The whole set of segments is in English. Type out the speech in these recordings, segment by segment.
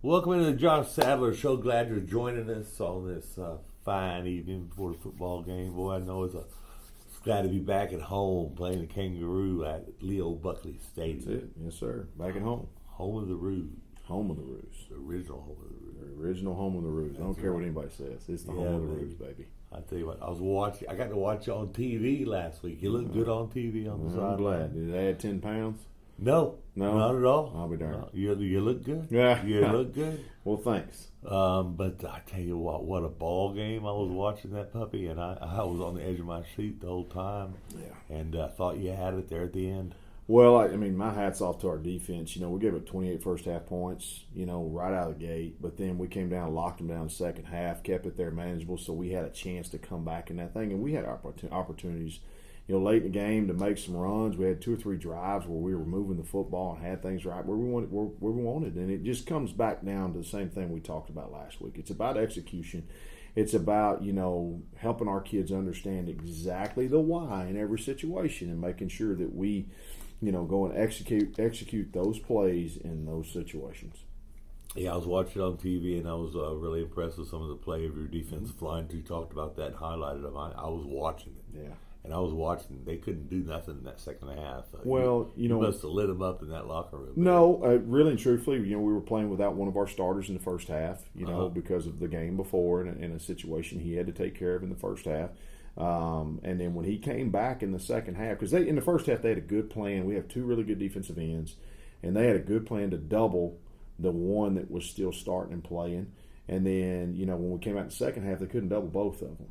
Welcome to the John Sadler Show. Glad you're joining us on this fine evening before the football game. Boy, I know it's glad to be back at home playing the Kangaroo at Leo Buckley Stadium. That's it. Yes, sir. Back at home. Home of the Roos. Home of the Roos. The original home of the Roos. The original home of the Roos. I don't care what anybody says. It's the home of the Roos, baby. I tell you what, I got to watch you on TV last week. You look good on TV on the side. I'm glad. Did it add 10 pounds? No, not at all. I'll be darned. No, you look good. Yeah. You look good. Well, thanks. But I tell you what a ball game. I was watching that puppy, and I was on the edge of my seat the whole time. Yeah. And thought you had it there at the end. Well, I mean, my hat's off to our defense. We gave up 28 first half points, right out of the gate. But then we came down, locked them down the second half, kept it there manageable, so we had a chance to come back in that thing. And we had opportunities, late in the game to make some runs. We had 2 or 3 drives where we were moving the football and had things right where we wanted. And it just comes back down to the same thing we talked about last week. It's about execution. It's about, helping our kids understand exactly the why in every situation and making sure that we go and execute those plays in those situations. Yeah, I was watching it on TV, and I was really impressed with some of the play of your defensive line. You talked about that and highlighted them. I was watching it. Yeah. And I was watching. They couldn't do nothing in that second half. You must have lit them up in that locker room. No, really and truthfully, we were playing without one of our starters in the first half, because of the game before and a situation he had to take care of in the first half. And then when he came back in the second half, because in the first half they had a good plan. We have 2 really good defensive ends, and they had a good plan to double the one that was still starting and playing. And then, when we came out in the second half, they couldn't double both of them.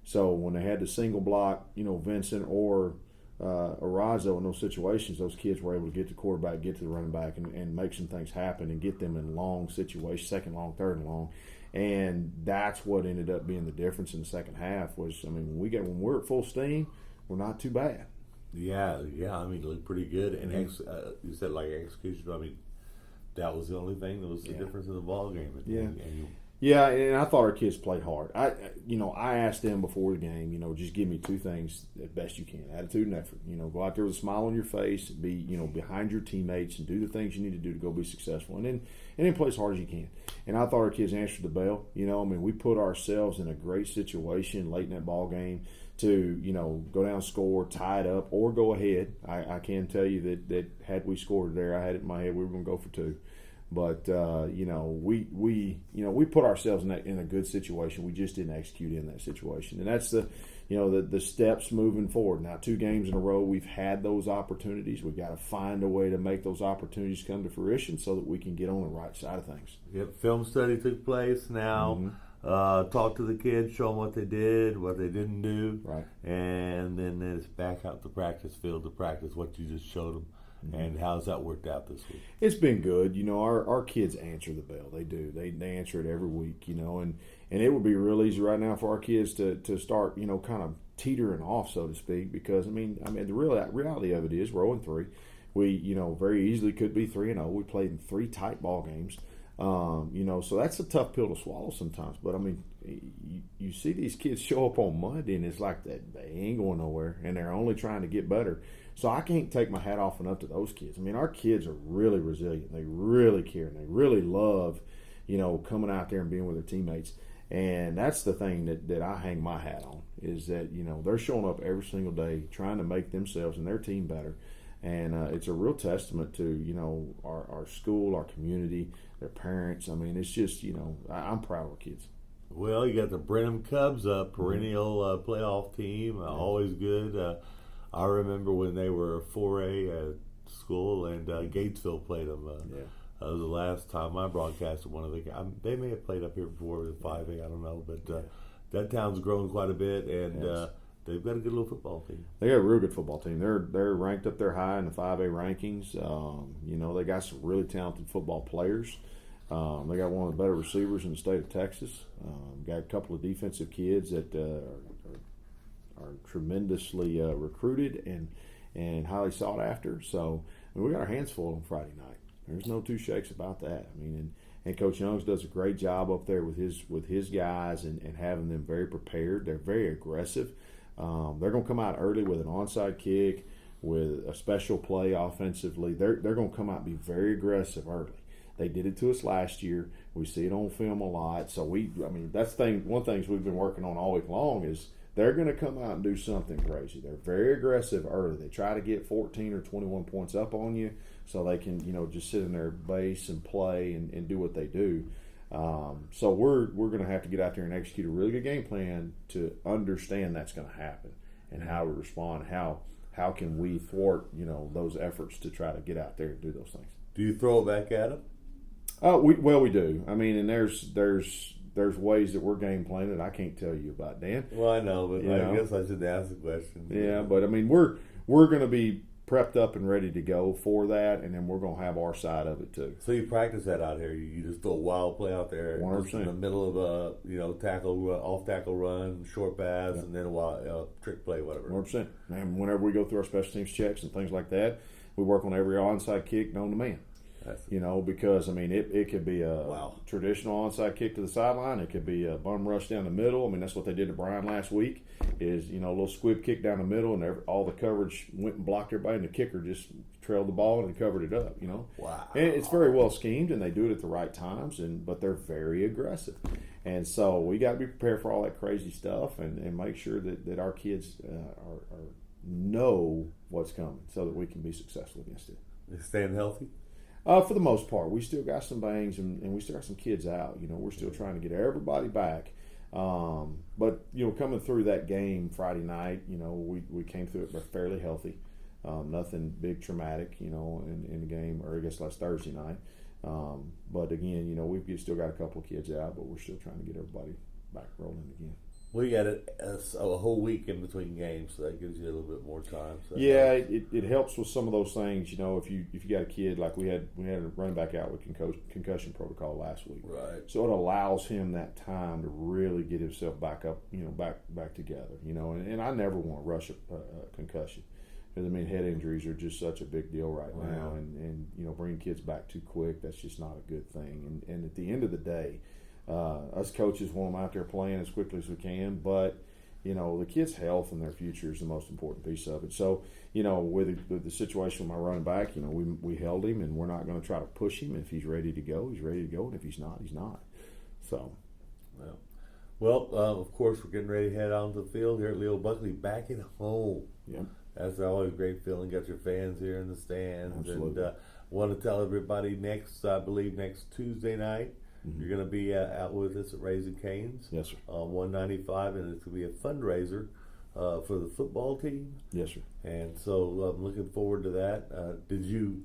So when they had to single block, Vincent or Arazo in those situations, those kids were able to get to the quarterback, get to the running back, and make some things happen and get them in long situations, second long, third and long. And that's what ended up being the difference in the second half was, when we're at full steam, we're not too bad. Yeah. It looked pretty good. And you said execution. That was the only thing that was the difference in the ball game. Yeah, and I thought our kids played hard. I asked them before the game, just give me 2 things as best you can: attitude and effort. Go out there with a smile on your face, be behind your teammates, and do the things you need to do to go be successful, and then play as hard as you can. And I thought our kids answered the bell. We put ourselves in a great situation late in that ball game to go down, score, tie it up, or go ahead. I can tell you that had we scored there, I had it in my head we were going to go for 2. But we put ourselves in a good situation. We just didn't execute in that situation, and that's the steps moving forward. Now 2 games in a row, we've had those opportunities. We've got to find a way to make those opportunities come to fruition so that we can get on the right side of things. Yep, film study took place now. Mm-hmm. Talk to the kids, show them what they did, what they didn't do, right, and then it's back out to practice field to practice what you just showed them. And how's that worked out this week? It's been good. Our kids answer the bell. They do. They answer it every week, and it would be real easy right now for our kids to start, kind of teetering off, so to speak, because, the reality of it is we're 0-3. We, very easily could be 3-0. We played in 3 tight ball games. So that's a tough pill to swallow sometimes. But, you see these kids show up on Monday, and it's like they ain't going nowhere, and they're only trying to get better. So I can't take my hat off enough to those kids. Our kids are really resilient. They really care, and they really love, coming out there and being with their teammates. And that's the thing that I hang my hat on, is that, they're showing up every single day trying to make themselves and their team better. And it's a real testament to, our school, our community, their parents. It's just, I'm proud of our kids. Well, you got the BRENHAM Cubs, a perennial playoff team, always good. I remember when they were 4A at school, and Gatesville played them. That was the last time I broadcasted one of the games. They may have played up here before with 5A, I don't know. But that town's grown quite a bit, and they've got a good little football team. They got a real good football team. They're ranked up there high in the 5A rankings. They got some really talented football players. They got one of the better receivers in the state of Texas. Got a couple of defensive kids that are tremendously recruited and highly sought after. So we got our hands full on Friday night. There's no 2 shakes about that. And Coach Youngs does a great job up there with his guys and having them very prepared. They're very aggressive. They're going to come out early with an onside kick, with a special play offensively. They're going to come out and be very aggressive early. They did it to us last year. We see it on film a lot. So that's one of the things we've been working on all week long is they're going to come out and do something crazy. They're very aggressive early. They try to get 14 or 21 points up on you so they can, just sit in their base and play and do what they do. So we're going to have to get out there and execute a really good game plan to understand that's going to happen and how we respond. How can we thwart, those efforts to try to get out there and do those things? Do you throw it back at them? We do. And there's ways that we're game planning I can't tell you about, Dan. Well, I know, but I guess I should ask the question. Yeah, but we're going to be prepped up and ready to go for that, and then we're going to have our side of it too. So you practice that out here. You just throw a wild play out there, 100%. In the middle of a off tackle run, short pass, and then a wild trick play, whatever. 100%. And whenever we go through our special teams checks and things like that, we work on every onside kick known to man. Because it could be a traditional onside kick to the sideline. It could be a bum rush down the middle. That's what they did to Brian last week. Is a little squib kick down the middle, and all the coverage went and blocked everybody, and the kicker just trailed the ball and covered it up. Wow. And it's very well schemed, and they do it at the right times. But they're very aggressive, and so we got to be prepared for all that crazy stuff, and make sure that our kids know what's coming, so that we can be successful against it. They staying healthy? For the most part, we still got some bangs and we still got some kids out. We're still trying to get everybody back. But coming through that game Friday night, we came through it fairly healthy. Nothing big traumatic, in the game, or I guess last Thursday night. But again, we've still got a couple of kids out, but we're still trying to get everybody back rolling again. We got a whole week in between games, so that gives you a little bit more time. So it helps with some of those things. If you got a kid, like we had a running back out with concussion protocol last week, right? So it allows him that time to really get himself back up, back together. And I never want to rush a concussion because head injuries are just such a big deal right now, and bringing kids back too quick, that's just not a good thing. And at the end of the day, us coaches want them out there playing as quickly as we can, but the kids' health and their future is the most important piece of it. So with the situation with my running back, we held him, and we're not going to try to push him. If he's ready to go, he's ready to go, and if he's not, he's not. So, well, of course, we're getting ready to head on to the field here at Leo Buckley, back at home. Yep. That's always a great feeling. Got your fans here in the stands. Absolutely. And want to tell everybody next Tuesday night, you're going to be out with us at Raising Cane's. Yes, sir. 195, and it's going to be a fundraiser for the football team. Yes, sir. And so I'm looking forward to that. Did you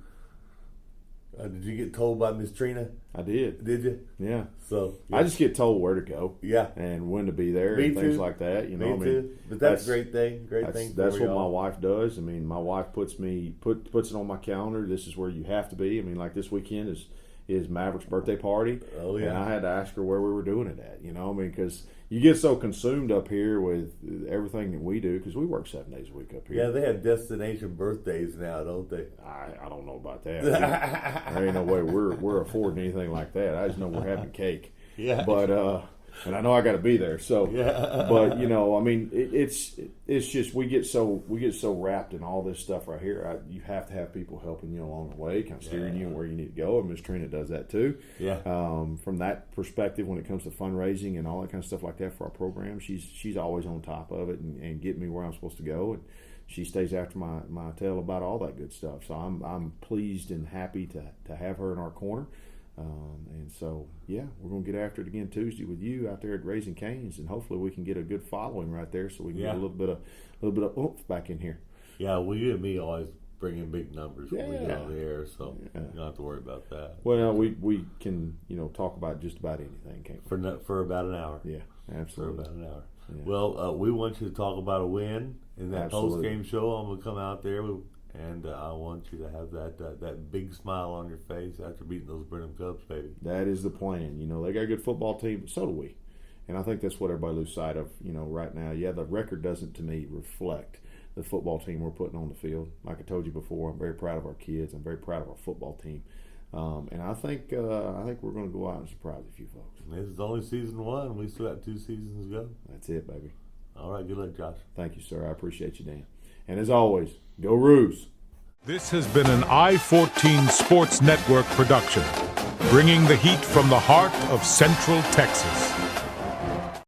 get told by Miss Trina? I did. Did you? Yeah. So I just get told where to go. Yeah. And when to be there Me and things too. like that. Me too. But that's a great thing. That's what my wife does. My wife puts it on my calendar. This is where you have to be. Like this weekend is Maverick's birthday party. Oh, yeah. And I had to ask her where we were doing it at, because you get so consumed up here with everything that we do, because we work 7 days a week up here. Yeah, they have destination birthdays now, don't they? I don't know about that. There ain't no way we're affording anything like that. I just know we're having cake. Yeah. But and I know I got to be there. So, yeah. But it's just we get so wrapped in all this stuff right here. You have to have people helping you along the way, kind of steering you where you need to go. And Miss Trina does that too. Yeah. From that perspective, when it comes to fundraising and all that kind of stuff like that for our program, she's always on top of it and getting me where I'm supposed to go. And she stays after my tail about all that good stuff. So I'm pleased and happy to have her in our corner. And so, we're going to get after it again Tuesday with you out there at Raising Cane's, and hopefully we can get a good following right there, so we can get a little bit of oomph back in here. Yeah, you and me always bring in big numbers when we get out there, so you don't have to worry about that. Well, we can talk about just about anything, can't we? For about an hour. Yeah, absolutely. For about an hour. Yeah. Well, we want you to talk about a win in that post-game show. I'm going to come out there and I want you to have that big smile on your face after beating those Brenham Cubs, baby. That is the plan. They got a good football team, but so do we. And I think that's what everybody loses sight of, right now. Yeah, the record doesn't, to me, reflect the football team we're putting on the field. Like I told you before, I'm very proud of our kids. I'm very proud of our football team. And I think we're going to go out and surprise a few folks. This is only season 1. We still got 2 seasons to go. That's it, baby. All right, good luck, Josh. Thank you, sir. I appreciate you, Dan. And as always, go Roos. This has been an I-14 Sports Network production. bringing the heat from the heart of Central Texas.